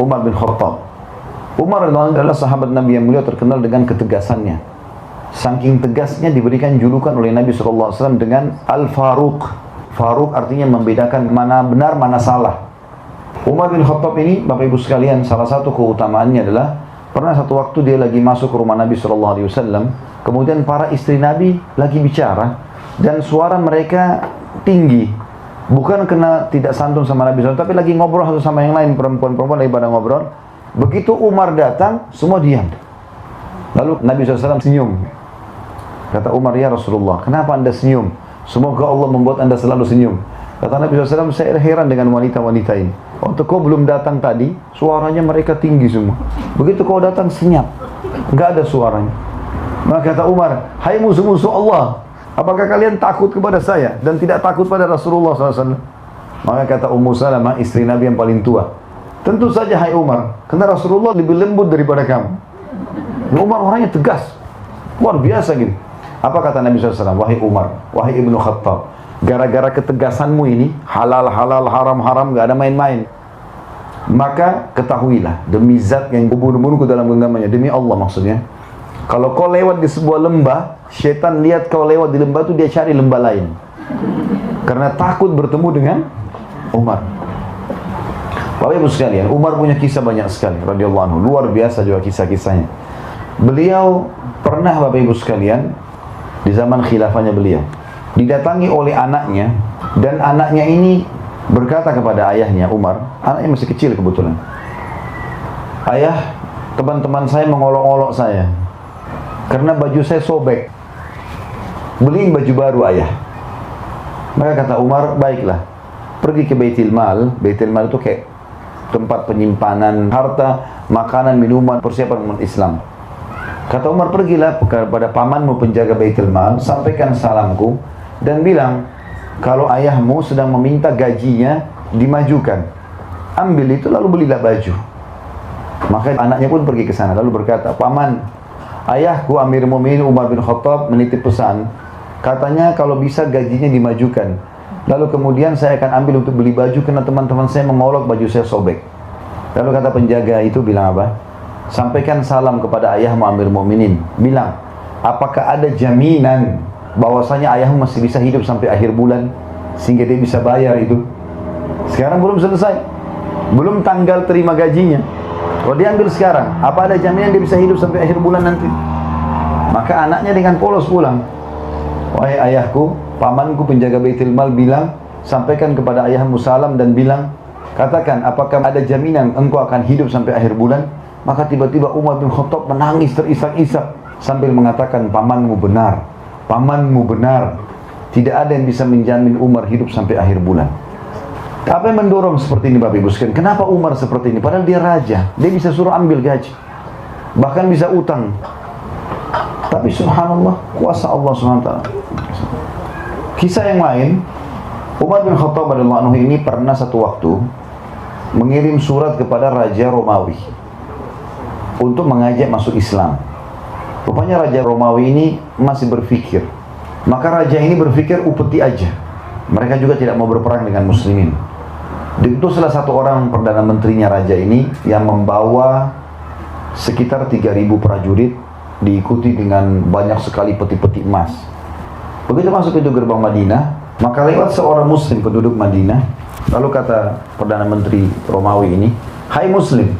Umar bin Khattab. Umar adalah sahabat Nabi yang mulia, terkenal dengan ketegasannya. Saking tegasnya diberikan julukan oleh Nabi SAW dengan Al-Faruq. Faruq artinya membedakan mana benar, mana salah. Umar bin Khattab ini, Bapak Ibu sekalian, salah satu keutamaannya adalah pernah satu waktu dia lagi masuk ke rumah Nabi SAW, kemudian para istri Nabi lagi bicara, dan suara mereka tinggi. Bukan kena tidak santun sama Nabi SAW, tapi lagi ngobrol satu sama yang lain, perempuan-perempuan lagi pada ngobrol. Begitu Umar datang, semua diam. Lalu Nabi SAW senyum. Kata Umar, ya Rasulullah, kenapa anda senyum? Semoga Allah membuat anda selalu senyum. Kata Nabi SAW, saya heran dengan wanita-wanita ini. Waktu kau belum datang tadi, suaranya mereka tinggi semua. Begitu kau datang, senyap. Nggak ada suaranya. Maka kata Umar, hai musuh-musuh Allah, apakah kalian takut kepada saya dan tidak takut pada Rasulullah SAW? Maka kata Ummu Salamah, istri Nabi yang paling tua, tentu saja hai Umar, karena Rasulullah lebih lembut daripada kamu. Umar orangnya tegas, luar biasa gitu. Apa kata Nabi SAW? Wahai Umar, wahai Ibnu Khattab, gara-gara ketegasanmu ini, halal, haram, gak ada main-main. Maka ketahuilah, demi zat yang bunuh-bunuhku dalam genggamannya, demi Allah maksudnya, kalau kau lewat di sebuah lembah, syaitan lihat kau lewat di lembah itu, dia cari lembah lain. Karena takut bertemu dengan Umar. Bapak Ibu sekalian, Umar punya kisah banyak sekali, radhiyallahu anhu. Luar biasa juga kisah-kisahnya. Beliau pernah, Bapak Ibu sekalian, di zaman khilafahnya beliau, didatangi oleh anaknya, dan anaknya ini berkata kepada ayahnya, Umar, anaknya masih kecil kebetulan, ayah, teman-teman saya mengolok-olok saya karena baju saya sobek, beliin baju baru ayah. Maka kata Umar, baiklah, pergi ke Baitul Mal. Baitul Mal itu kayak tempat penyimpanan harta, makanan, minuman, persiapan umat Islam. Kata Umar, pergilah kepada pamanmu penjaga Baitul Mal, sampaikan salamku dan bilang kalau ayahmu sedang meminta gajinya dimajukan, ambil itu lalu belilah baju. Maka anaknya pun pergi ke sana lalu berkata, paman, ayahku Amir Mu'minin Umar bin Khattab menitip pesan, katanya kalau bisa gajinya dimajukan. Lalu kemudian saya akan ambil untuk beli baju karena teman-teman saya mengolok baju saya sobek. Lalu kata penjaga itu bilang apa? Sampaikan salam kepada ayahmu Amir Mu'minin. Bilang, apakah ada jaminan bahwasanya ayahmu masih bisa hidup sampai akhir bulan sehingga dia bisa bayar itu? Sekarang belum selesai, belum tanggal terima gajinya. Kalau dia ambil sekarang, apa ada jaminan dia bisa hidup sampai akhir bulan nanti? Maka anaknya dengan polos pulang. Wahai ayahku, pamanku penjaga Baitul Mal bilang, sampaikan kepada ayahmu salam dan bilang, katakan apakah ada jaminan engkau akan hidup sampai akhir bulan? Maka tiba-tiba Umar bin Khattab menangis terisak-isak sambil mengatakan, pamanmu benar, pamanmu benar. Tidak ada yang bisa menjamin Umar hidup sampai akhir bulan. Apa yang mendorong seperti ini Bapak Ibu sekalian? Kenapa Umar seperti ini? Padahal dia raja, dia bisa suruh ambil gaji, bahkan bisa utang. Tapi subhanallah, kuasa Allah SWT. Kisah yang lain, Umar bin Khattab radhiyallahu anhu ini pernah satu waktu mengirim surat kepada Raja Romawi untuk mengajak masuk Islam. Rupanya Raja Romawi ini masih berpikir. Maka raja ini berpikir upeti aja, mereka juga tidak mau berperang dengan muslimin. Itu salah satu orang perdana menterinya raja ini yang membawa sekitar 3.000 prajurit, diikuti dengan banyak sekali peti-peti emas. Begitu masuk pintu gerbang Madinah, maka lewat seorang muslim penduduk Madinah. Lalu kata perdana menteri Romawi ini, hai muslim,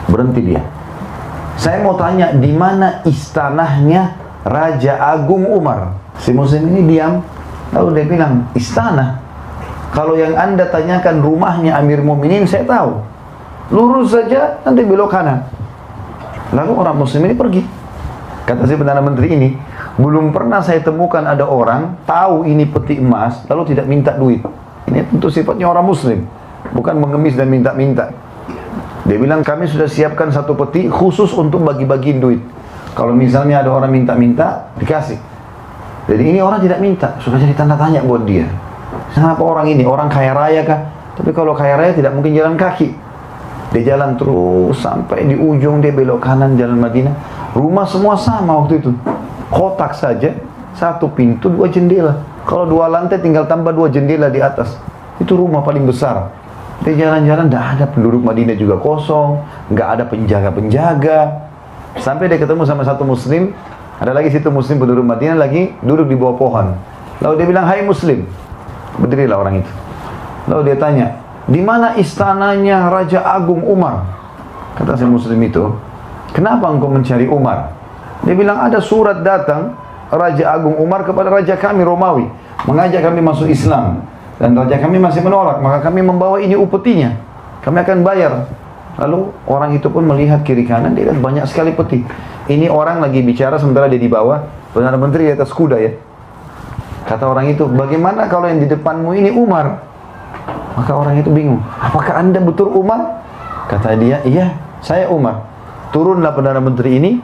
berhenti dia. Saya mau tanya, di mana istanahnya Raja Agung Umar? Si muslim ini diam, lalu dia bilang, istana? Kalau yang anda tanyakan rumahnya Amir Mu'minin, saya tahu. Lurus saja, nanti belok kanan. Lalu orang muslim ini pergi. Kata si perdana menteri ini, belum pernah saya temukan ada orang tahu ini peti emas, lalu tidak minta duit. Ini tentu sifatnya orang muslim, bukan mengemis dan minta-minta. Dia bilang, kami sudah siapkan satu peti khusus untuk bagi-bagiin duit. Kalau misalnya ada orang minta-minta, dikasih. Jadi ini orang tidak minta, sudah jadi tanda tanya buat dia. Kenapa orang ini? Orang kaya raya kah? Tapi kalau kaya raya tidak mungkin jalan kaki. Dia jalan terus sampai di ujung, dia belok kanan jalan Madinah. Rumah semua sama waktu itu. Kotak saja, satu pintu, 2 jendela. Kalau 2 lantai tinggal tambah 2 jendela di atas. Itu rumah paling besar. Dia jalan-jalan, tidak ada penduduk Madinah juga kosong, nggak ada penjaga-penjaga. Sampai dia ketemu sama satu muslim, ada lagi situ muslim penduduk Madinah lagi duduk di bawah pohon. Lalu dia bilang, hai muslim, berdirilah orang itu. Lalu dia tanya, di mana istananya Raja Agung Umar? Kata si muslim itu, kenapa engkau mencari Umar? Dia bilang, ada surat datang Raja Agung Umar kepada Raja kami Romawi, mengajak kami masuk Islam. Dan raja kami masih menolak, maka kami membawa ini upetinya. Kami akan bayar. Lalu orang itu pun melihat kiri kanan, dia lihat banyak sekali peti. Ini orang lagi bicara sementara dia di bawah, Perdana Menteri di atas kuda ya. Kata orang itu, bagaimana kalau yang di depanmu ini Umar? Maka orang itu bingung, apakah anda betul Umar? Kata dia, iya, saya Umar. Turunlah Perdana Menteri ini,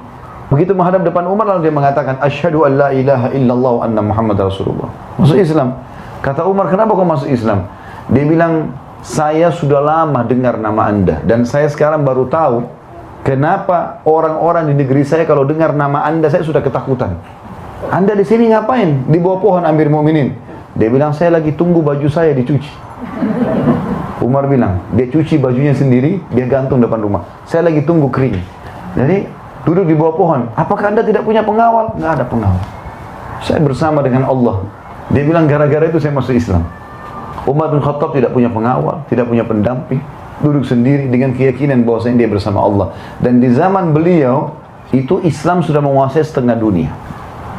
begitu menghadap depan Umar, lalu dia mengatakan, asyhadu an la ilaha illallah wa anna Muhammad Rasulullah. Masuk Islam. Kata Umar, kenapa kau masuk Islam? Dia bilang, saya sudah lama dengar nama anda, dan saya sekarang baru tahu kenapa orang-orang di negeri saya kalau dengar nama anda, saya sudah ketakutan. Anda di sini ngapain? Di bawah pohon Amir Mu'minin. Dia bilang, saya lagi tunggu baju saya dicuci. Umar bilang, dia cuci bajunya sendiri, dia gantung depan rumah. Saya lagi tunggu kering. Jadi, duduk di bawah pohon. Apakah anda tidak punya pengawal? Nggak ada pengawal. Saya bersama dengan Allah. Dia bilang, gara-gara itu saya masuk Islam. Umar bin Khattab tidak punya pengawal, tidak punya pendamping, duduk sendiri dengan keyakinan bahwasanya dia bersama Allah. Dan di zaman beliau, itu Islam sudah menguasai setengah dunia.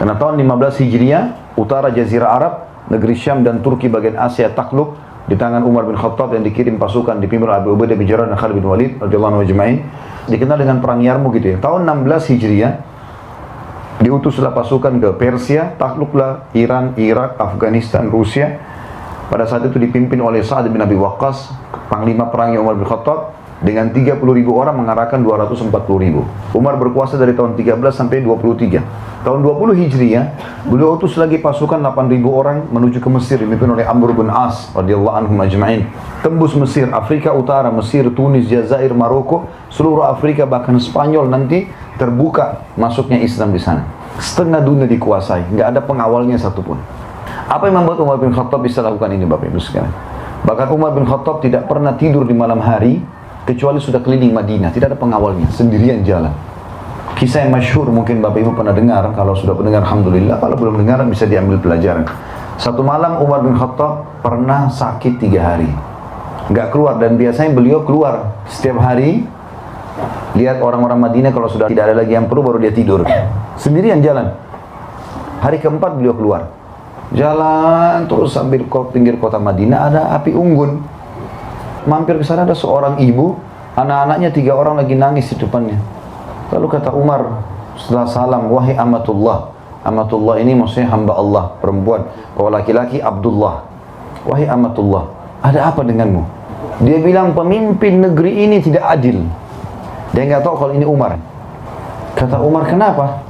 Karena tahun 15 Hijriah, utara Jazirah Arab, negeri Syam dan Turki bagian Asia takluk di tangan Umar bin Khattab yang dikirim pasukan dipimpin Abu Ubaidah bin Jarrah dan Khalid bin Walid radhiyallahu anhum ajma'in. Dikenal dengan perang Yarmuk gitu ya. Tahun 16 Hijriah, diutuslah pasukan ke Persia, takluklah Iran, Irak, Afghanistan, Rusia. Pada saat itu dipimpin oleh Sa'ad bin Abi Waqqas, panglima perangnya Umar bin Khattab, dengan 30.000 orang mengarahkan 240.000. Umar berkuasa dari tahun 13 sampai 23. Tahun 20 Hijriah, beliau utus lagi pasukan 8.000 orang menuju ke Mesir, dipimpin oleh Amr bin As radhiyallahu anhum ajma'in. Tembus Mesir, Afrika Utara, Mesir, Tunis, Jazair, Maroko, seluruh Afrika bahkan Spanyol nanti terbuka masuknya Islam di sana. Setengah dunia dikuasai, nggak ada pengawalnya satupun. Apa yang membuat Umar bin Khattab bisa lakukan ini, Bapak Ibu sekalian? Bahkan Umar bin Khattab tidak pernah tidur di malam hari kecuali sudah keliling Madinah, tidak ada pengawalnya, sendirian jalan. Kisah yang masyhur mungkin Bapak Ibu pernah dengar, kalau sudah pendengar alhamdulillah, kalau belum dengar bisa diambil pelajaran. Satu malam Umar bin Khattab pernah sakit 3 hari, nggak keluar, dan biasanya beliau keluar setiap hari. Lihat orang-orang Madinah kalau sudah tidak ada lagi yang perlu baru dia tidur, sendirian jalan. Hari keempat beliau keluar, jalan terus sambil pinggir kota Madinah ada api unggun. Mampir ke sana ada seorang ibu, anak-anaknya 3 orang lagi nangis di depannya. Lalu kata Umar setelah salam, wahai amatullah. Amatullah ini maksudnya hamba Allah, perempuan. Kalau laki-laki Abdullah. Wahai amatullah, ada apa denganmu? Dia bilang, pemimpin negeri ini tidak adil. Dia nggak tahu kalau ini Umar. Kata Umar, kenapa?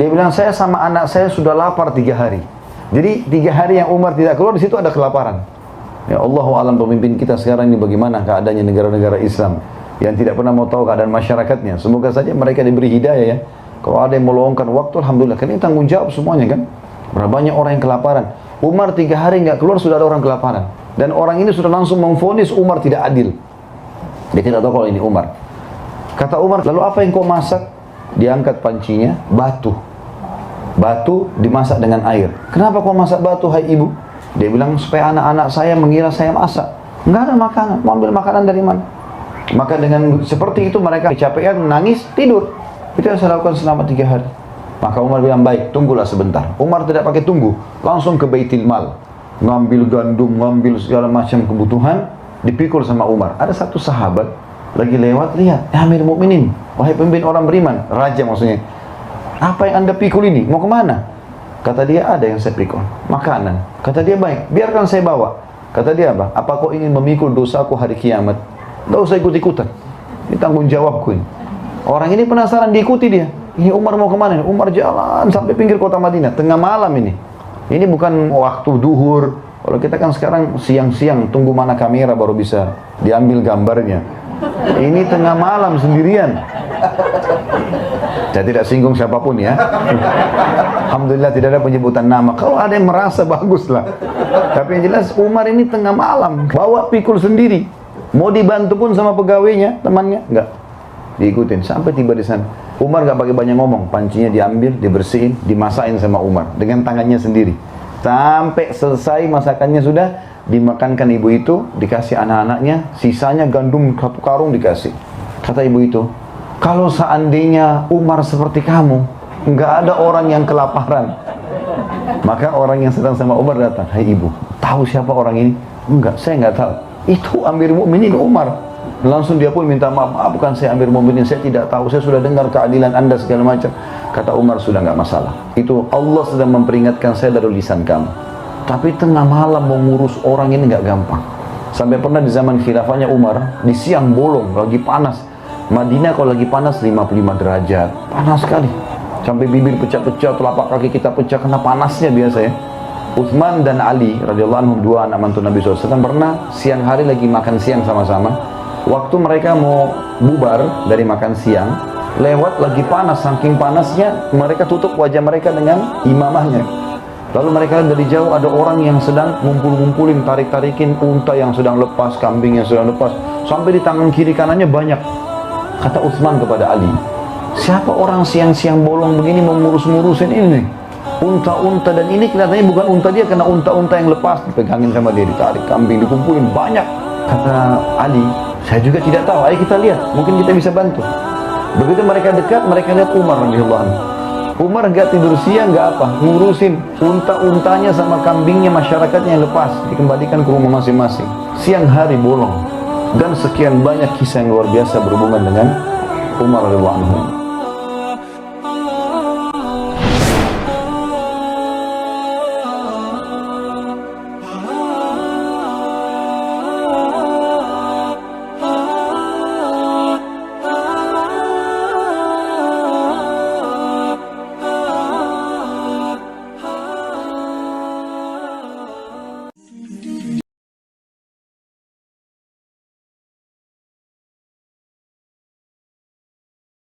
Dia bilang, saya sama anak saya sudah lapar 3 hari. Jadi 3 hari yang Umar tidak keluar, di situ ada kelaparan. Ya Allahu alam pemimpin kita sekarang ini bagaimana keadaannya negara-negara Islam yang tidak pernah mau tahu keadaan masyarakatnya. Semoga saja mereka diberi hidayah ya. Kalau ada yang meluangkan waktu, alhamdulillah. Karena ini tanggung jawab semuanya kan. Berapa banyak orang yang kelaparan. Umar 3 hari nggak keluar sudah ada orang kelaparan. Dan orang ini sudah langsung memvonis Umar tidak adil. Dia tidak tahu kalau ini Umar. Kata Umar, lalu apa yang kau masak? Diangkat pancinya, batu. Batu dimasak dengan air. Kenapa kau masak batu, hai ibu? Dia bilang, supaya anak-anak saya mengira saya masak. Nggak ada makanan, mau ambil makanan dari mana? Maka dengan seperti itu mereka kecapean, nangis, tidur. Itu yang saya lakukan selama 3 hari. Maka Umar bilang, baik, tunggulah sebentar. Umar tidak pakai tunggu, langsung ke Baitul Mal. Ngambil gandum, ngambil segala macam kebutuhan, dipikul sama Umar. Ada satu sahabat, lagi lewat, lihat, ya Amir Mu'minin, wahai pemimpin orang beriman, raja maksudnya. Apa yang anda pikul ini? Mau kemana? Kata dia, ada yang saya pikul, makanan. Kata dia, baik, biarkan saya bawa. Kata dia, apa kau ingin memikul dosaku hari kiamat? Nggak usah ikut-ikutan, ini tanggung jawabku ini. Orang ini penasaran, diikuti dia. Ini Umar mau kemana? Umar jalan sampai pinggir kota Madinah, tengah malam ini. Ini bukan waktu duhur. Kalau kita kan sekarang siang-siang, tunggu mana kamera baru bisa diambil gambarnya. Ini tengah malam sendirian. Saya tidak singgung siapapun ya. Alhamdulillah tidak ada penyebutan nama. Kalau ada yang merasa bagus lah. Tapi yang jelas Umar ini tengah malam bawa pikul sendiri. Mau dibantu pun sama pegawainya, temannya, enggak. Diikutin sampai tiba di sana. Umar nggak pakai banyak ngomong, pancinya diambil, dibersihin, dimasakin sama Umar dengan tangannya sendiri. Sampai selesai masakannya sudah, dimakankan ibu itu, dikasih anak-anaknya, sisanya gandum 1 karung dikasih. Kata ibu itu, kalau seandainya Umar seperti kamu, nggak ada orang yang kelaparan. Maka orang yang sedang sama Umar datang, hai ibu, tahu siapa orang ini? Enggak, saya nggak tahu. Itu Amir Mukminin Umar. Langsung dia pun minta maaf, bukan saya Amir Mukminin, saya tidak tahu, saya sudah dengar keadilan anda segala macam. Kata Umar, sudah nggak masalah. Itu Allah sedang memperingatkan saya dari lisan kamu. Tapi tengah malam mau ngurus orang ini nggak gampang. Sampai pernah di zaman khilafahnya Umar, di siang bolong, lagi panas. Madinah kalau lagi panas 55 derajat, panas sekali. Sampai bibir pecah-pecah, telapak kaki kita pecah karena panasnya biasa ya. Uthman dan Ali radhiyallahu anhum, 2 anak mantu Nabi SAW, pernah siang hari lagi makan siang sama-sama. Waktu mereka mau bubar dari makan siang, lewat lagi panas, saking panasnya mereka tutup wajah mereka dengan imamahnya. Lalu mereka dari jauh ada orang yang sedang ngumpul-ngumpulin, tarik-tarikin unta yang sedang lepas, kambing yang sedang lepas, sampai di tangan kiri kanannya banyak. Kata Utsman kepada Ali, siapa orang siang-siang bolong begini mau ngurus-ngurusin ini? Unta-unta, dan ini kelihatannya bukan unta dia, karena unta-unta yang lepas dipegangin sama dia, ditarik, kambing dikumpulin banyak. Kata Ali, saya juga tidak tahu, ayo kita lihat, mungkin kita bisa bantu. Begitu mereka dekat, mereka lihat Umar radhiyallahu anhu. Umar nggak tidur siang, nggak apa, ngurusin unta-untanya sama kambingnya masyarakatnya yang lepas, dikembalikan ke rumah masing-masing. Siang hari bolong. Dan sekian banyak kisah yang luar biasa berhubungan dengan Umar radhiyallahu anhu.